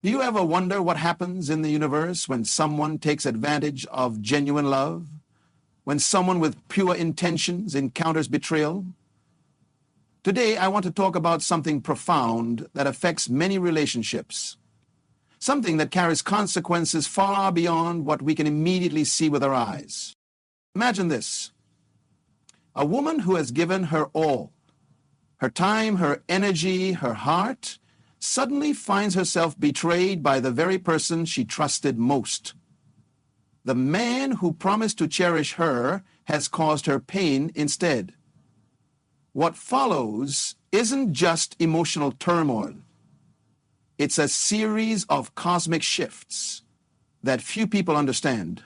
Do you ever wonder what happens in the universe when someone takes advantage of genuine love? When someone with pure intentions encounters betrayal? Today, I want to talk about something profound that affects many relationships. Something that carries consequences far beyond what we can immediately see with our eyes. Imagine this. A woman who has given her all, her time, her energy, her heart, suddenly finds herself betrayed by the very person she trusted most. The man who promised to cherish her has caused her pain instead. What follows isn't just emotional turmoil. It's a series of cosmic shifts that few people understand.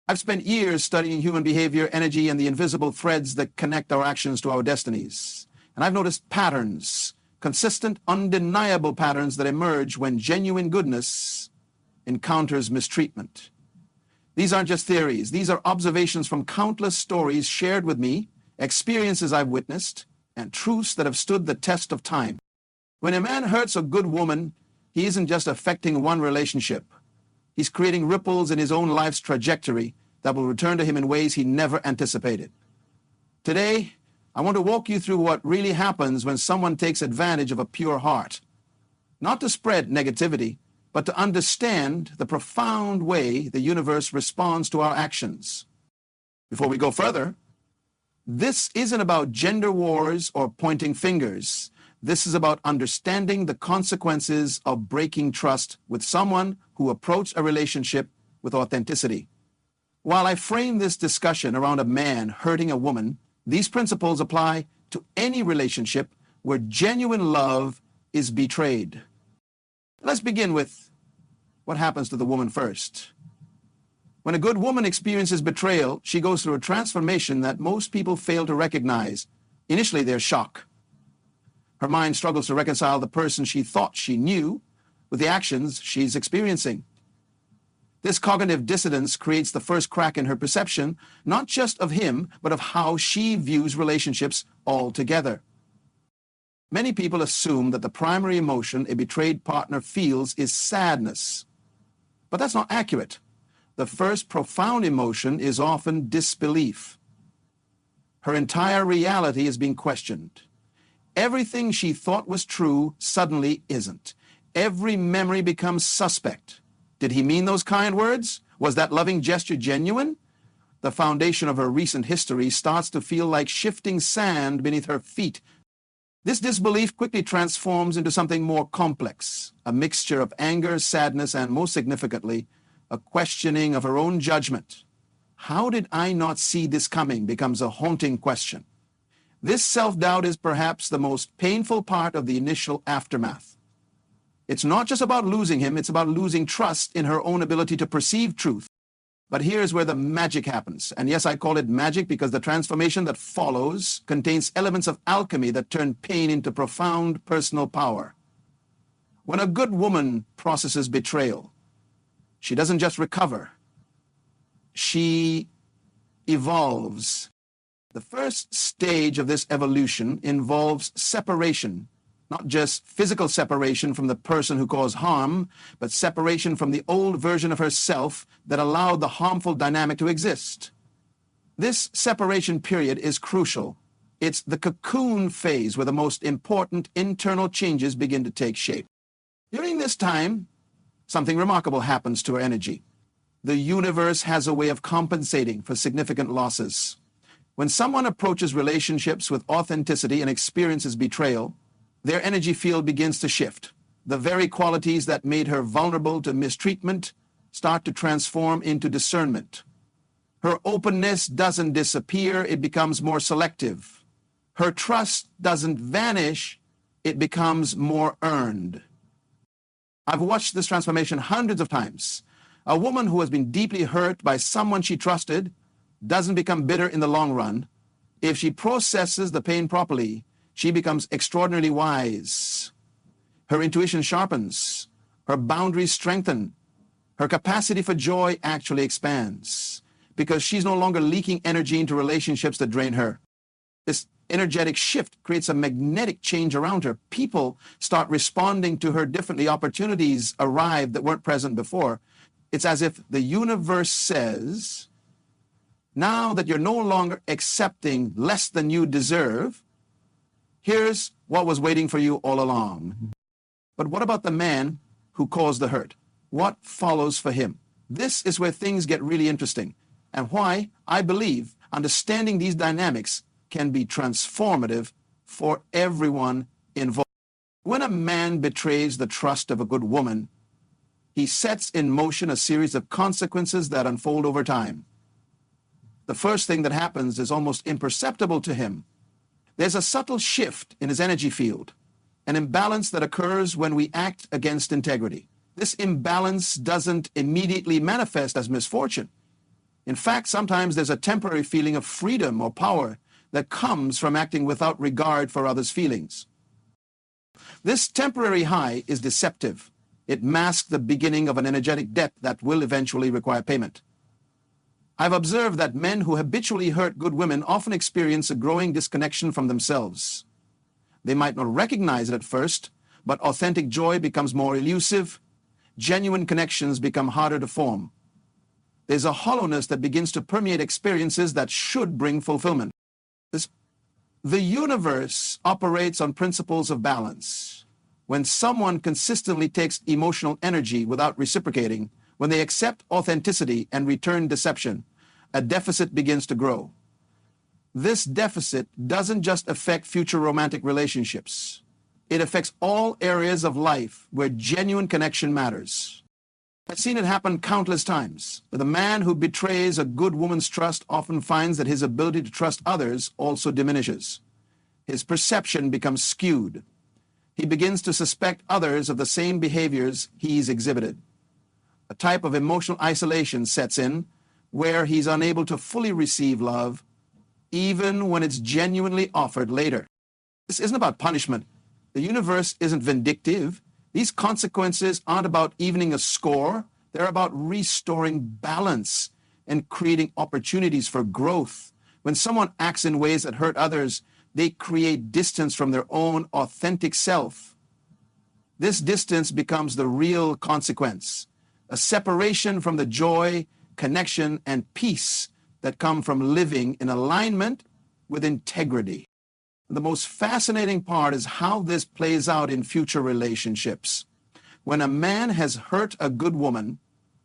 I've spent years studying human behavior, energy, and the invisible threads that connect our actions to our destinies. And I've noticed patterns, consistent, undeniable patterns that emerge when genuine goodness encounters mistreatment. These aren't just theories. These are observations from countless stories shared with me, experiences I've witnessed, and truths that have stood the test of time. When a man hurts a good woman, he isn't just affecting one relationship. He's creating ripples in his own life's trajectory that will return to him in ways he never anticipated. Today, I want to walk you through what really happens when someone takes advantage of a pure heart. Not to spread negativity, but to understand the profound way the universe responds to our actions. Before we go further, this isn't about gender wars or pointing fingers. This is about understanding the consequences of breaking trust with someone who approached a relationship with authenticity. While I frame this discussion around a man hurting a woman, these principles apply to any relationship where genuine love is betrayed. Let's begin with what happens to the woman first. When a good woman experiences betrayal, she goes through a transformation that most people fail to recognize. Initially, there's shock. Her mind struggles to reconcile the person she thought she knew with the actions she's experiencing. This cognitive dissonance creates the first crack in her perception, not just of him, but of how she views relationships altogether. Many people assume that the primary emotion a betrayed partner feels is sadness. But that's not accurate. The first profound emotion is often disbelief. Her entire reality is being questioned. Everything she thought was true suddenly isn't. Every memory becomes suspect. Did he mean those kind words? Was that loving gesture genuine? The foundation of her recent history starts to feel like shifting sand beneath her feet. This disbelief quickly transforms into something more complex, a mixture of anger, sadness, and most significantly, a questioning of her own judgment. How did I not see this coming becomes a haunting question. This self-doubt is perhaps the most painful part of the initial aftermath. It's not just about losing him, it's about losing trust in her own ability to perceive truth. But here's where the magic happens. And yes, I call it magic because the transformation that follows contains elements of alchemy that turn pain into profound personal power. When a good woman processes betrayal, she doesn't just recover, she evolves. The first stage of this evolution involves separation. Not just physical separation from the person who caused harm, but separation from the old version of herself that allowed the harmful dynamic to exist. This separation period is crucial. It's the cocoon phase where the most important internal changes begin to take shape. During this time, something remarkable happens to her energy. The universe has a way of compensating for significant losses. When someone approaches relationships with authenticity and experiences betrayal, their energy field begins to shift. The very qualities that made her vulnerable to mistreatment start to transform into discernment. Her openness doesn't disappear, it becomes more selective. Her trust doesn't vanish, it becomes more earned. I've watched this transformation hundreds of times. A woman who has been deeply hurt by someone she trusted doesn't become bitter in the long run. If she processes the pain properly, she becomes extraordinarily wise. Her intuition sharpens. Her boundaries strengthen. Her capacity for joy actually expands because she's no longer leaking energy into relationships that drain her. This energetic shift creates a magnetic change around her. People start responding to her differently. Opportunities arrive that weren't present before. It's as if the universe says, now that you're no longer accepting less than you deserve, here's what was waiting for you all along. But what about the man who caused the hurt? What follows for him? This is where things get really interesting, and why I believe understanding these dynamics can be transformative for everyone involved. When a man betrays the trust of a good woman, he sets in motion a series of consequences that unfold over time. The first thing that happens is almost imperceptible to him. There's a subtle shift in his energy field, an imbalance that occurs when we act against integrity. This imbalance doesn't immediately manifest as misfortune. In fact, sometimes there's a temporary feeling of freedom or power that comes from acting without regard for others' feelings. This temporary high is deceptive. It masks the beginning of an energetic debt that will eventually require payment. I've observed that men who habitually hurt good women often experience a growing disconnection from themselves. They might not recognize it at first, but authentic joy becomes more elusive. Genuine connections become harder to form. There's a hollowness that begins to permeate experiences that should bring fulfillment. The universe operates on principles of balance. When someone consistently takes emotional energy without reciprocating, when they accept authenticity and return deception, a deficit begins to grow. This deficit doesn't just affect future romantic relationships. It affects all areas of life where genuine connection matters. I've seen it happen countless times. But the man who betrays a good woman's trust often finds that his ability to trust others also diminishes. His perception becomes skewed. He begins to suspect others of the same behaviors he's exhibited. A type of emotional isolation sets in where he's unable to fully receive love, even when it's genuinely offered later. This isn't about punishment. The universe isn't vindictive. These consequences aren't about evening a score. They're about restoring balance and creating opportunities for growth. When someone acts in ways that hurt others, they create distance from their own authentic self. This distance becomes the real consequence, a separation from the joy, connection, and peace that come from living in alignment with integrity. The most fascinating part is how this plays out in future relationships. When a man has hurt a good woman,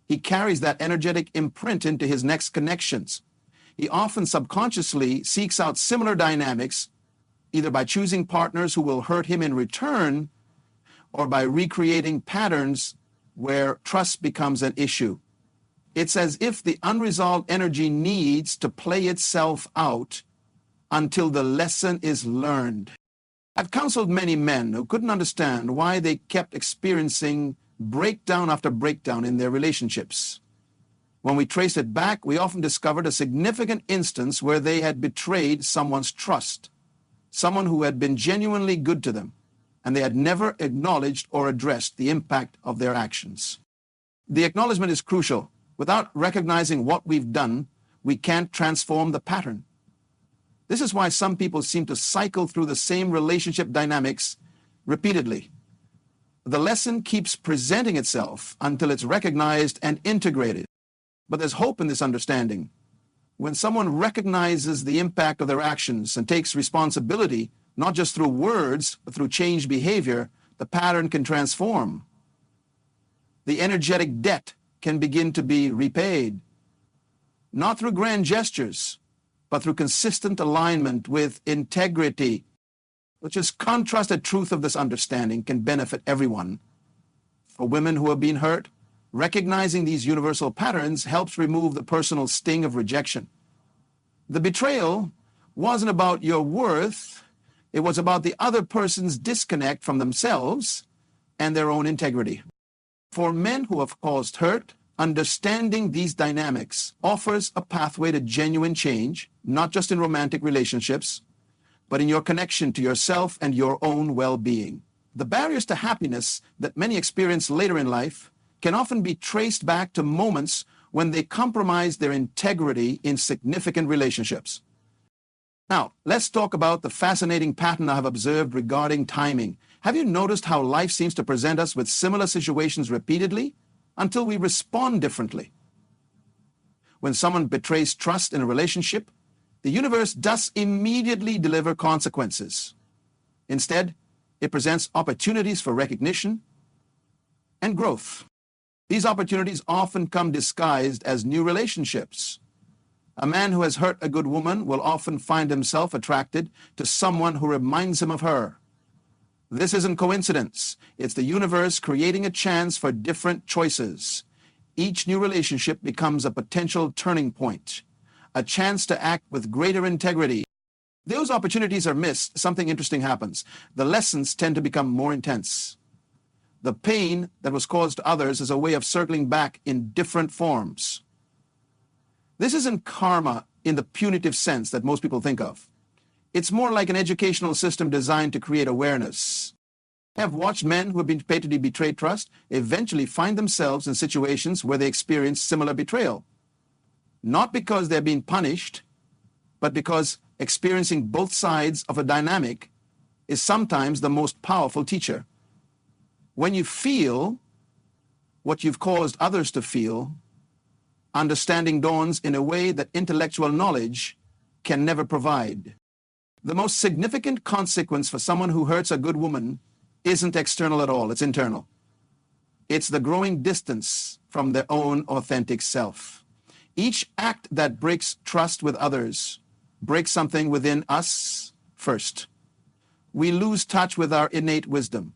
he carries that energetic imprint into his next connections. He often subconsciously seeks out similar dynamics, either by choosing partners who will hurt him in return or by recreating patterns where trust becomes an issue. It's as if the unresolved energy needs to play itself out until the lesson is learned. I've counseled many men who couldn't understand why they kept experiencing breakdown after breakdown in their relationships. When we traced it back, we often discovered a significant instance where they had betrayed someone's trust, someone who had been genuinely good to them, and they had never acknowledged or addressed the impact of their actions. The acknowledgement is crucial. Without recognizing what we've done, we can't transform the pattern. This is why some people seem to cycle through the same relationship dynamics repeatedly. The lesson keeps presenting itself until it's recognized and integrated. But there's hope in this understanding. When someone recognizes the impact of their actions and takes responsibility, not just through words, but through changed behavior, the pattern can transform. The energetic debt can begin to be repaid, not through grand gestures, but through consistent alignment with integrity. Which is contrasted truth of this understanding can benefit everyone. For women who have been hurt, recognizing these universal patterns helps remove the personal sting of rejection. The betrayal wasn't about your worth. It was about the other person's disconnect from themselves and their own integrity. For men who have caused hurt, understanding these dynamics offers a pathway to genuine change, not just in romantic relationships, but in your connection to yourself and your own well-being. The barriers to happiness that many experience later in life can often be traced back to moments when they compromised their integrity in significant relationships. Now, let's talk about the fascinating pattern I have observed regarding timing. Have you noticed how life seems to present us with similar situations repeatedly until we respond differently? When someone betrays trust in a relationship, the universe does immediately deliver consequences. Instead, it presents opportunities for recognition and growth. These opportunities often come disguised as new relationships. A man who has hurt a good woman will often find himself attracted to someone who reminds him of her. This isn't coincidence. It's the universe creating a chance for different choices. Each new relationship becomes a potential turning point, a chance to act with greater integrity. Those opportunities are missed, something interesting happens. The lessons tend to become more intense. The pain that was caused to others is a way of circling back in different forms. This isn't karma in the punitive sense that most people think of. It's more like an educational system designed to create awareness. I have watched men who have been repeatedly betrayed trust eventually find themselves in situations where they experience similar betrayal. Not because they're being punished, but because experiencing both sides of a dynamic is sometimes the most powerful teacher. When you feel what you've caused others to feel, understanding dawns in a way that intellectual knowledge can never provide. The most significant consequence for someone who hurts a good woman isn't external at all, it's internal. It's the growing distance from their own authentic self. Each act that breaks trust with others breaks something within us first. We lose touch with our innate wisdom.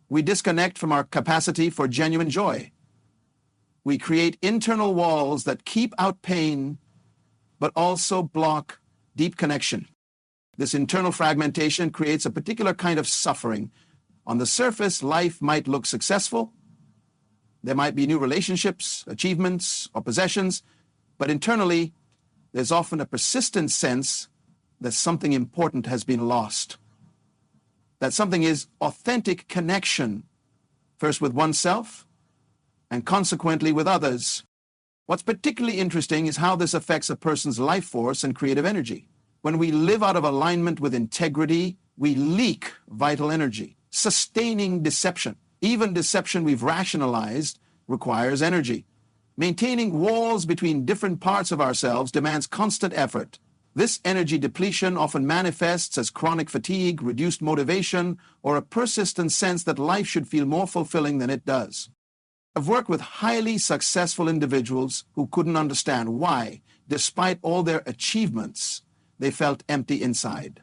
We disconnect from our capacity for genuine joy. We create internal walls that keep out pain, but also block deep connection. This internal fragmentation creates a particular kind of suffering. On the surface, life might look successful. There might be new relationships, achievements, or possessions, but internally, there's often a persistent sense that something important has been lost. That something is authentic connection, first with oneself, and consequently with others. What's particularly interesting is how this affects a person's life force and creative energy. When we live out of alignment with integrity, we leak vital energy, sustaining deception. Even deception we've rationalized requires energy. Maintaining walls between different parts of ourselves demands constant effort. This energy depletion often manifests as chronic fatigue, reduced motivation, or a persistent sense that life should feel more fulfilling than it does. I've worked with highly successful individuals who couldn't understand why, despite all their achievements, they felt empty inside.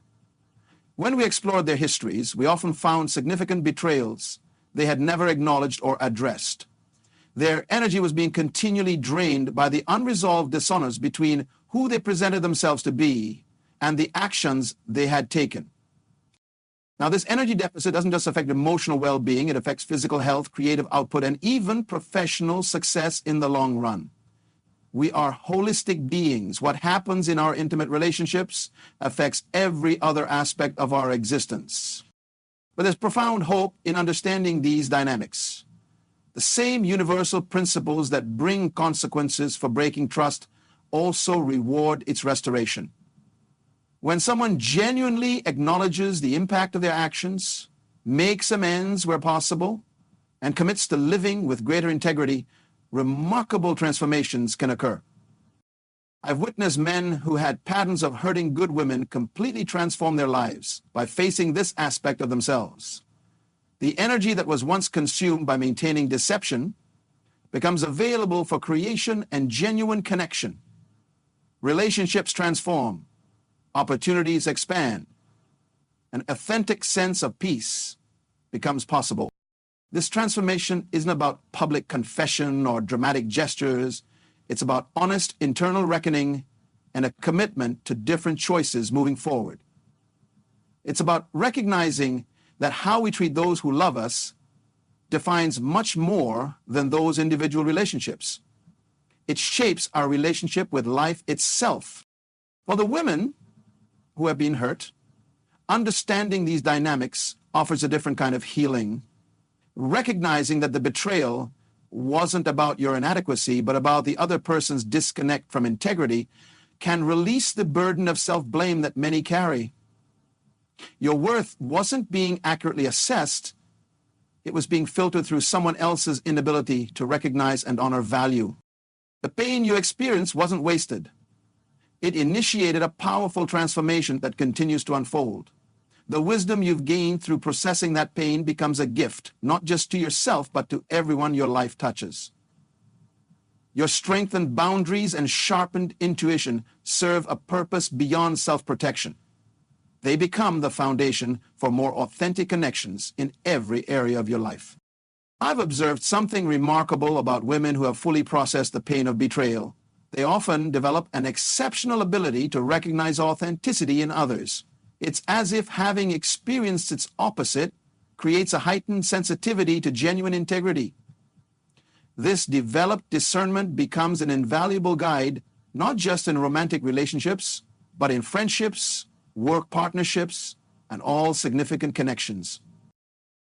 When we explored their histories, we often found significant betrayals they had never acknowledged or addressed. Their energy was being continually drained by the unresolved dishonors between who they presented themselves to be and the actions they had taken. Now, this energy deficit doesn't just affect emotional well-being, it affects physical health, creative output, and even professional success in the long run. We are holistic beings. What happens in our intimate relationships affects every other aspect of our existence. But there's profound hope in understanding these dynamics. The same universal principles that bring consequences for breaking trust also reward its restoration. When someone genuinely acknowledges the impact of their actions, makes amends where possible, and commits to living with greater integrity, remarkable transformations can occur. I've witnessed men who had patterns of hurting good women completely transform their lives by facing this aspect of themselves. The energy that was once consumed by maintaining deception becomes available for creation and genuine connection. Relationships transform, opportunities expand, an authentic sense of peace becomes possible. This transformation isn't about public confession or dramatic gestures. It's about honest internal reckoning and a commitment to different choices moving forward. It's about recognizing that how we treat those who love us defines much more than those individual relationships. It shapes our relationship with life itself. For the women who have been hurt, understanding these dynamics offers a different kind of healing. Recognizing that the betrayal wasn't about your inadequacy, but about the other person's disconnect from integrity, can release the burden of self-blame that many carry. Your worth wasn't being accurately assessed. It was being filtered through someone else's inability to recognize and honor value. The pain you experienced wasn't wasted. It initiated a powerful transformation that continues to unfold. The wisdom you've gained through processing that pain becomes a gift, not just to yourself, but to everyone your life touches. Your strengthened boundaries and sharpened intuition serve a purpose beyond self-protection. They become the foundation for more authentic connections in every area of your life. I've observed something remarkable about women who have fully processed the pain of betrayal. They often develop an exceptional ability to recognize authenticity in others. It's as if having experienced its opposite creates a heightened sensitivity to genuine integrity. This developed discernment becomes an invaluable guide, not just in romantic relationships, but in friendships, work partnerships, and all significant connections.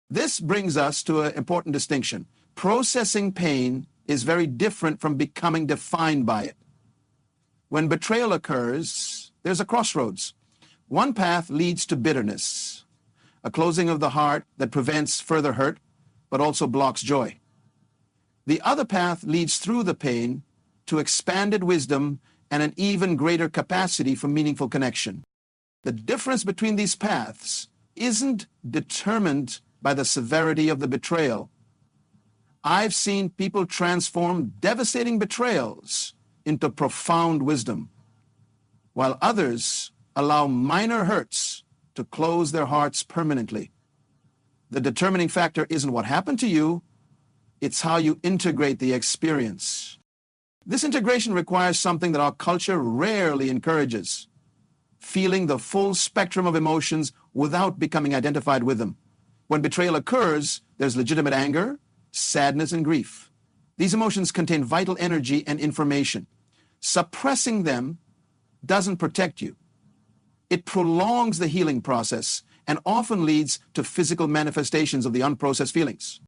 This brings us to an important distinction. Processing pain is very different from becoming defined by it. When betrayal occurs, there's a crossroads. One path leads to bitterness, a closing of the heart that prevents further hurt, but also blocks joy. The other path leads through the pain to expanded wisdom and an even greater capacity for meaningful connection. The difference between these paths isn't determined by the severity of the betrayal. I've seen people transform devastating betrayals into profound wisdom, while others allow minor hurts to close their hearts permanently. The determining factor isn't what happened to you, it's how you integrate the experience. This integration requires something that our culture rarely encourages: feeling the full spectrum of emotions without becoming identified with them. When betrayal occurs, there's legitimate anger, sadness, and grief. These emotions contain vital energy and information. Suppressing them doesn't protect you. It prolongs the healing process and often leads to physical manifestations of the unprocessed feelings.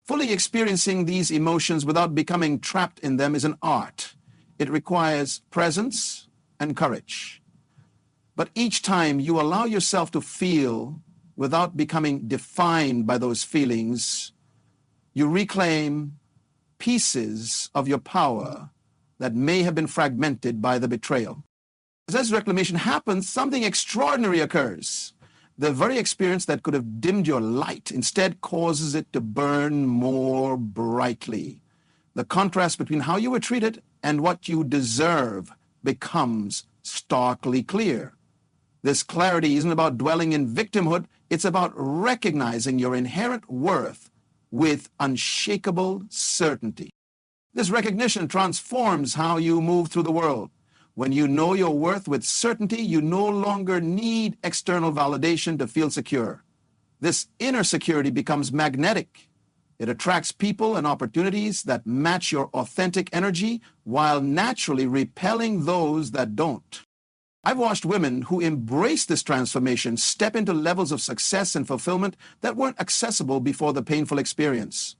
Fully experiencing these emotions without becoming trapped in them is an art. It requires presence and courage. But each time you allow yourself to feel without becoming defined by those feelings, you reclaim pieces of your power that may have been fragmented by the betrayal. As this reclamation happens, something extraordinary occurs. The very experience that could have dimmed your light instead causes it to burn more brightly. The contrast between how you were treated and what you deserve becomes starkly clear. This clarity isn't about dwelling in victimhood, it's about recognizing your inherent worth with unshakable certainty. This recognition transforms how you move through the world. When you know your worth with certainty, you no longer need external validation to feel secure. This inner security becomes magnetic. It attracts people and opportunities that match your authentic energy while naturally repelling those that don't. I've watched women who embrace this transformation step into levels of success and fulfillment that weren't accessible before the painful experience.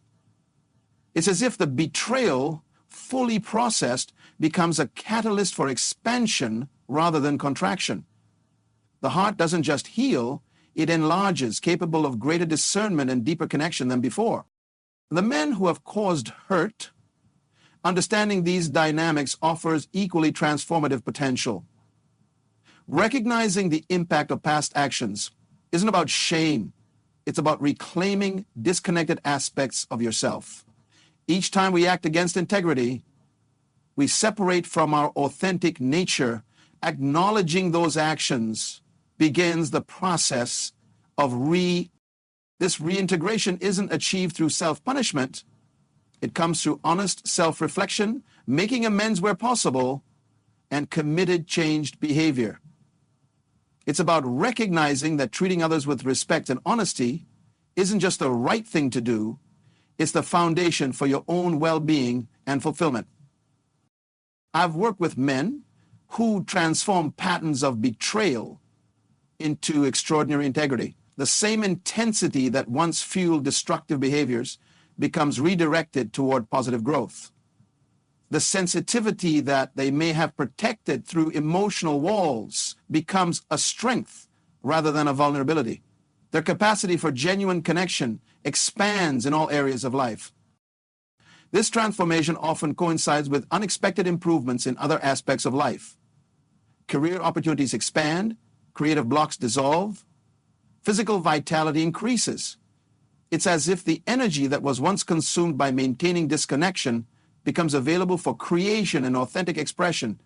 It's as if the betrayal, fully processed, becomes a catalyst for expansion rather than contraction. The heart doesn't just heal, it enlarges, capable of greater discernment and deeper connection than before. The men who have caused hurt, understanding these dynamics offers equally transformative potential. Recognizing the impact of past actions isn't about shame. It's about reclaiming disconnected aspects of yourself. Each time we act against integrity, we separate from our authentic nature. Acknowledging those actions begins the process of This reintegration isn't achieved through self-punishment. It comes through honest self-reflection, making amends where possible, and committed changed behavior. It's about recognizing that treating others with respect and honesty isn't just the right thing to do, it's the foundation for your own well-being and fulfillment. I've worked with men who transform patterns of betrayal into extraordinary integrity. The same intensity that once fueled destructive behaviors becomes redirected toward positive growth. The sensitivity that they may have protected through emotional walls becomes a strength rather than a vulnerability. Their capacity for genuine connection expands in all areas of life. This transformation often coincides with unexpected improvements in other aspects of life. Career opportunities expand, creative blocks dissolve, physical vitality increases. It's as if the energy that was once consumed by maintaining disconnection becomes available for creation and authentic expression.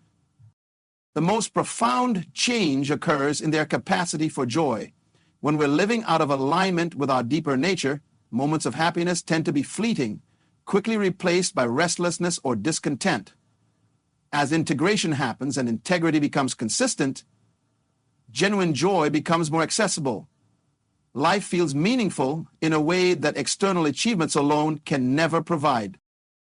The most profound change occurs in their capacity for joy. When we're living out of alignment with our deeper nature, moments of happiness tend to be fleeting, quickly replaced by restlessness or discontent. As integration happens and integrity becomes consistent, genuine joy becomes more accessible. Life feels meaningful in a way that external achievements alone can never provide.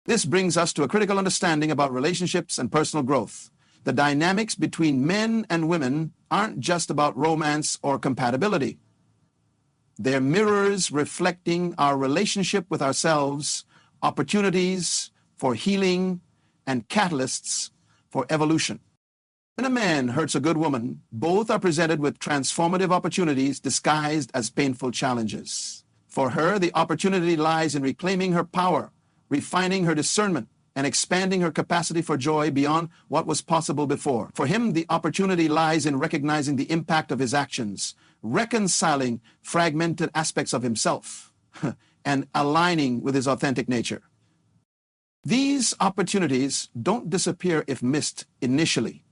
This brings us to a critical understanding about relationships and personal growth. The dynamics between men and women aren't just about romance or compatibility. They're mirrors reflecting our relationship with ourselves, opportunities for healing, and catalysts for evolution. When a man hurts a good woman, both are presented with transformative opportunities disguised as painful challenges. For her, the opportunity lies in reclaiming her power, refining her discernment, and expanding her capacity for joy beyond what was possible before. For him, the opportunity lies in recognizing the impact of his actions, reconciling fragmented aspects of himself, and aligning with his authentic nature. These opportunities don't disappear if missed initially.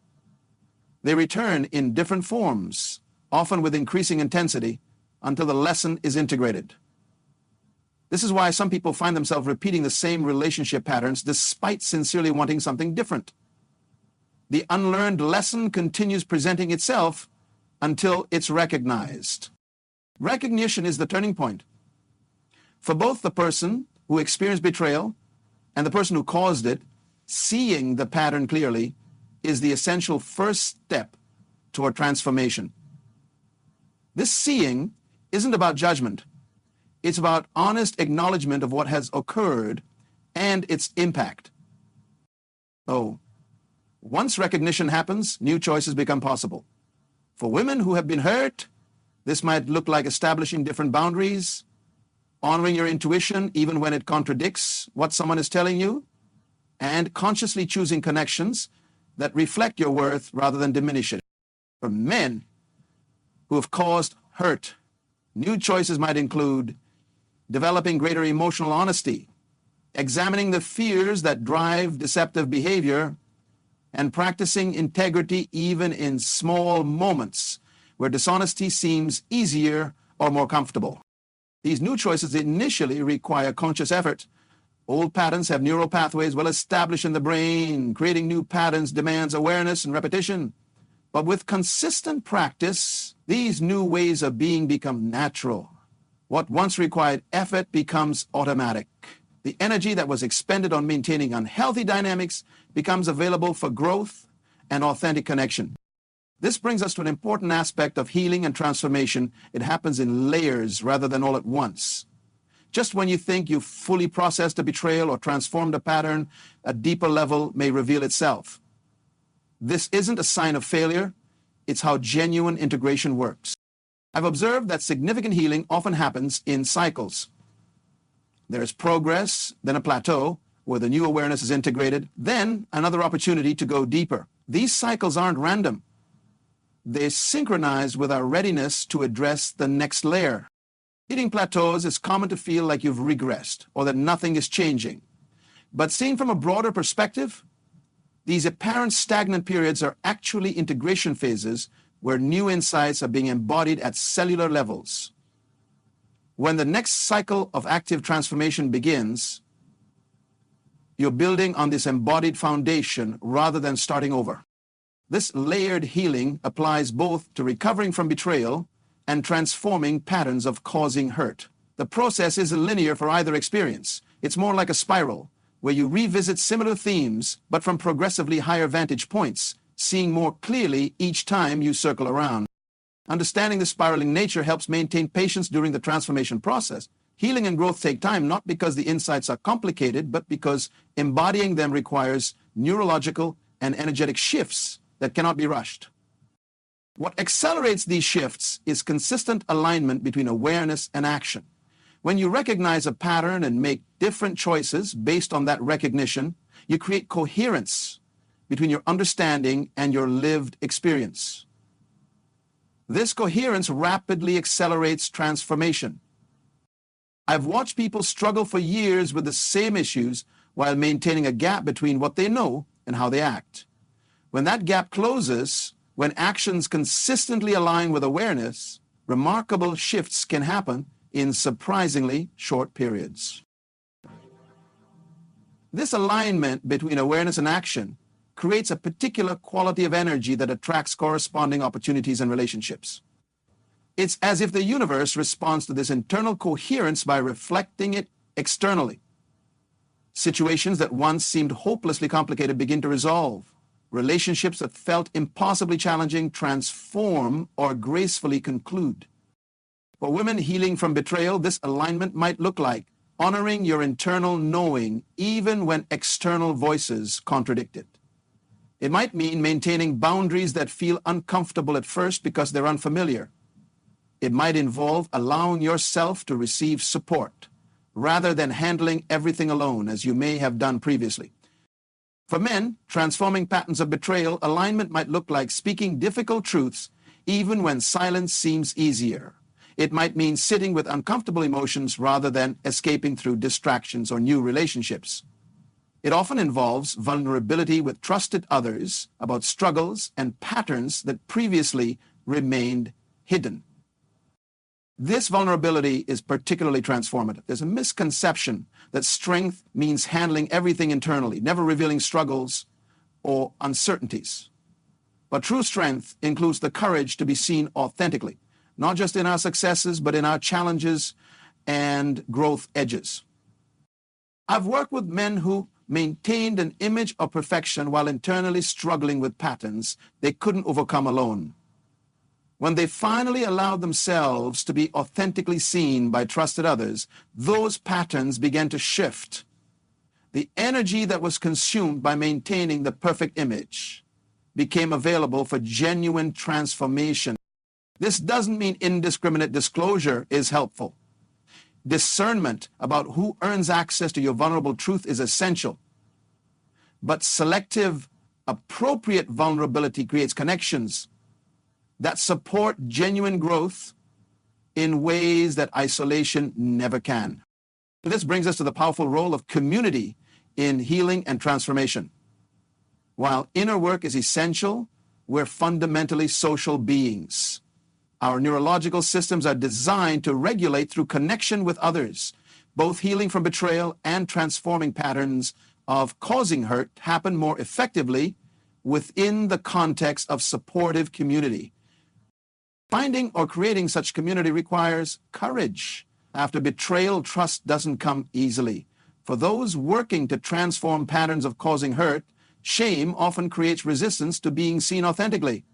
They return in different forms, often with increasing intensity, until the lesson is integrated. This is why some people find themselves repeating the same relationship patterns despite sincerely wanting something different. The unlearned lesson continues presenting itself until it's recognized. Recognition is the turning point. For both the person who experienced betrayal and the person who caused it, seeing the pattern clearly is the essential first step toward transformation. This seeing isn't about judgment. It's about honest acknowledgement of what has occurred and its impact. Oh, once recognition happens, new choices become possible. For women who have been hurt, this might look like establishing different boundaries, honoring your intuition even when it contradicts what someone is telling you, and consciously choosing connections that reflect your worth rather than diminish it. For men who have caused hurt, new choices might include developing greater emotional honesty, examining the fears that drive deceptive behavior, and practicing integrity even in small moments where dishonesty seems easier or more comfortable. These new choices initially require conscious effort. Old patterns have neural pathways well established in the brain. Creating new patterns demands awareness and repetition. But with consistent practice, these new ways of being become natural. What once required effort becomes automatic. The energy that was expended on maintaining unhealthy dynamics becomes available for growth and authentic connection. This brings us to an important aspect of healing and transformation. It happens in layers rather than all at once. Just when you think you've fully processed a betrayal or transformed a pattern, a deeper level may reveal itself. This isn't a sign of failure. It's how genuine integration works. I've observed that significant healing often happens in cycles. There is progress, then a plateau where the new awareness is integrated, then another opportunity to go deeper. These cycles aren't random. They synchronize with our readiness to address the next layer. Hitting plateaus, it's common to feel like you've regressed or that nothing is changing. But seen from a broader perspective, these apparent stagnant periods are actually integration phases where new insights are being embodied at cellular levels. When the next cycle of active transformation begins, you're building on this embodied foundation rather than starting over. This layered healing applies both to recovering from betrayal and transforming patterns of causing hurt. The process isn't linear for either experience. It's more like a spiral, where you revisit similar themes, but from progressively higher vantage points, seeing more clearly each time you circle around. Understanding the spiraling nature helps maintain patience during the transformation process. Healing and growth take time, not because the insights are complicated, but because embodying them requires neurological and energetic shifts that cannot be rushed. What accelerates these shifts is consistent alignment between awareness and action. When you recognize a pattern and make different choices based on that recognition, you create coherence between your understanding and your lived experience. This coherence rapidly accelerates transformation. I've watched people struggle for years with the same issues while maintaining a gap between what they know and how they act. When that gap closes, when actions consistently align with awareness, remarkable shifts can happen in surprisingly short periods. This alignment between awareness and action creates a particular quality of energy that attracts corresponding opportunities and relationships. It's as if the universe responds to this internal coherence by reflecting it externally. Situations that once seemed hopelessly complicated begin to resolve. Relationships that felt impossibly challenging transform or gracefully conclude. For women healing from betrayal, this alignment might look like honoring your internal knowing even when external voices contradict it. It might mean maintaining boundaries that feel uncomfortable at first because they're unfamiliar. It might involve allowing yourself to receive support rather than handling everything alone, as you may have done previously. For men, transforming patterns of betrayal, alignment might look like speaking difficult truths even when silence seems easier. It might mean sitting with uncomfortable emotions rather than escaping through distractions or new relationships. It often involves vulnerability with trusted others about struggles and patterns that previously remained hidden. This vulnerability is particularly transformative. There's a misconception that strength means handling everything internally, never revealing struggles or uncertainties. But true strength includes the courage to be seen authentically, not just in our successes, but in our challenges and growth edges. I've worked with men who maintained an image of perfection while internally struggling with patterns they couldn't overcome alone. When they finally allowed themselves to be authentically seen by trusted others, those patterns began to shift. The energy that was consumed by maintaining the perfect image became available for genuine transformation. This doesn't mean indiscriminate disclosure is helpful. Discernment about who earns access to your vulnerable truth is essential. But selective, appropriate vulnerability creates connections that support genuine growth in ways that isolation never can. This brings us to the powerful role of community in healing and transformation. While inner work is essential, we're fundamentally social beings. Our neurological systems are designed to regulate through connection with others. Both healing from betrayal and transforming patterns of causing hurt happen more effectively within the context of supportive community. Finding or creating such community requires courage. After betrayal, trust doesn't come easily. For those working to transform patterns of causing hurt, shame often creates resistance to being seen authentically.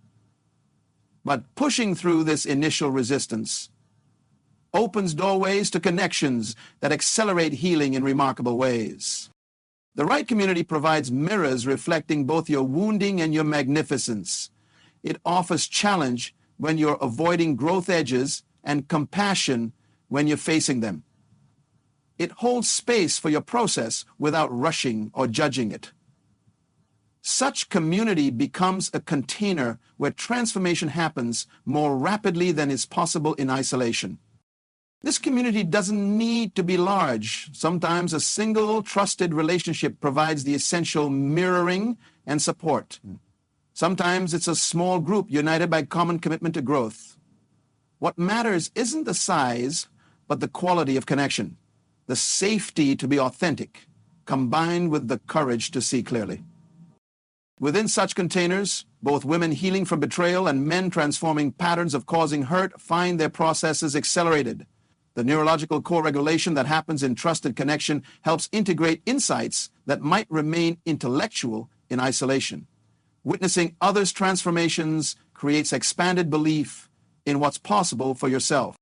But pushing through this initial resistance opens doorways to connections that accelerate healing in remarkable ways. The right community provides mirrors reflecting both your wounding and your magnificence. It offers challenge when you're avoiding growth edges and compassion when you're facing them. It holds space for your process without rushing or judging it. Such community becomes a container where transformation happens more rapidly than is possible in isolation. This community doesn't need to be large. Sometimes a single trusted relationship provides the essential mirroring and support. Sometimes it's a small group united by common commitment to growth. What matters isn't the size, but the quality of connection, the safety to be authentic, combined with the courage to see clearly. Within such containers, both women healing from betrayal and men transforming patterns of causing hurt find their processes accelerated. The neurological co-regulation that happens in trusted connection helps integrate insights that might remain intellectual in isolation. Witnessing others' transformations creates expanded belief in what's possible for yourself.